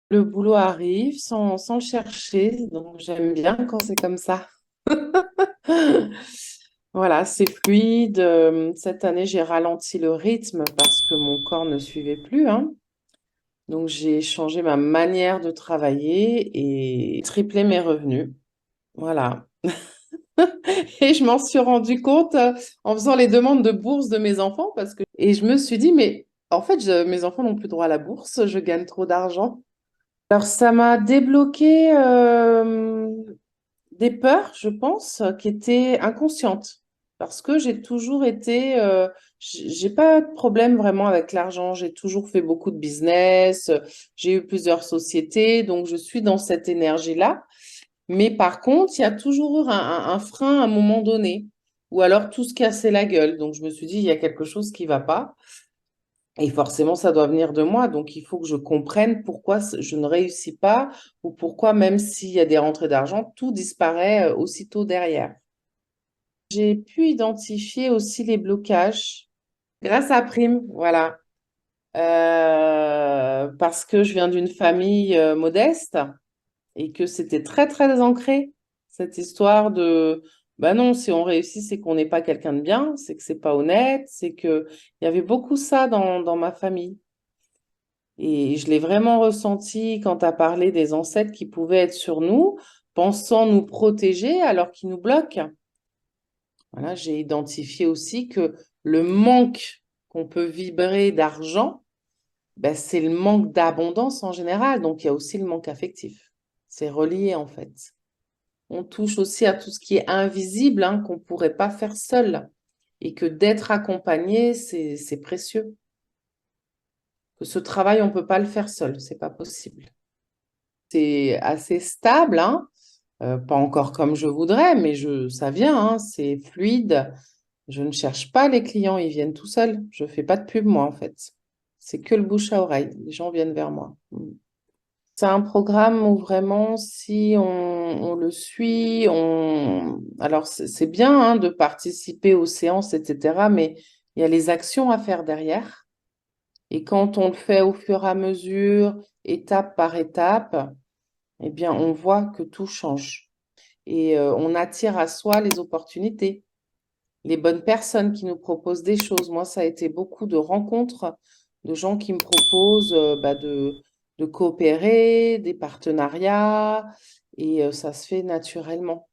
Le boulot arrive sans le chercher, donc j'aime bien quand c'est comme ça. Voilà, c'est fluide. Cette année, j'ai ralenti le rythme parce que mon corps ne suivait plus, hein. Donc, j'ai changé ma manière de travailler et triplé mes revenus. Voilà. Et je m'en suis rendu compte en faisant les demandes de bourse de mes enfants et je me suis dit, mais en fait, mes enfants n'ont plus droit à la bourse, je gagne trop d'argent. Alors, ça m'a débloqué des peurs, je pense, qui étaient inconscientes. Parce que j'ai toujours été, j'ai pas de problème vraiment avec l'argent. J'ai toujours fait beaucoup de business. J'ai eu plusieurs sociétés, donc je suis dans cette énergie-là. Mais par contre, il y a toujours eu un frein à un moment donné. Ou alors tout se cassait la gueule. Donc je me suis dit, il y a quelque chose qui va pas. Et forcément, ça doit venir de moi. Donc, il faut que je comprenne pourquoi je ne réussis pas ou pourquoi, même s'il y a des rentrées d'argent, tout disparaît aussitôt derrière. J'ai pu identifier aussi les blocages grâce à Prime, voilà. Parce que je viens d'une famille modeste et que c'était très, très ancré, cette histoire de, bah non, si on réussit, c'est qu'on n'est pas quelqu'un de bien, c'est que c'est pas honnête, c'est que il y avait beaucoup ça dans ma famille. Et je l'ai vraiment ressenti quand tu as parlé des ancêtres qui pouvaient être sur nous, pensant nous protéger alors qu'ils nous bloquent. Voilà, j'ai identifié aussi que le manque qu'on peut vibrer d'argent, ben, c'est le manque d'abondance en général. Donc, il y a aussi le manque affectif. C'est relié en fait. On touche aussi à tout ce qui est invisible, hein, qu'on ne pourrait pas faire seul. Et que d'être accompagné, c'est précieux. Que ce travail, on ne peut pas le faire seul, c'est pas possible. C'est assez stable, hein. Pas encore comme je voudrais, mais ça vient, hein, c'est fluide. Je ne cherche pas les clients, ils viennent tout seuls. Je fais pas de pub, moi, en fait. C'est que le bouche à oreille. Les gens viennent vers moi. C'est un programme où vraiment, si on le suit, alors c'est bien, hein, de participer aux séances, etc., mais il y a les actions à faire derrière. Et quand on le fait au fur et à mesure, étape par étape, eh bien, on voit que tout change. Et on attire à soi les opportunités, les bonnes personnes qui nous proposent des choses. Moi, ça a été beaucoup de rencontres de gens qui me proposent de coopérer, des partenariats, et ça se fait naturellement.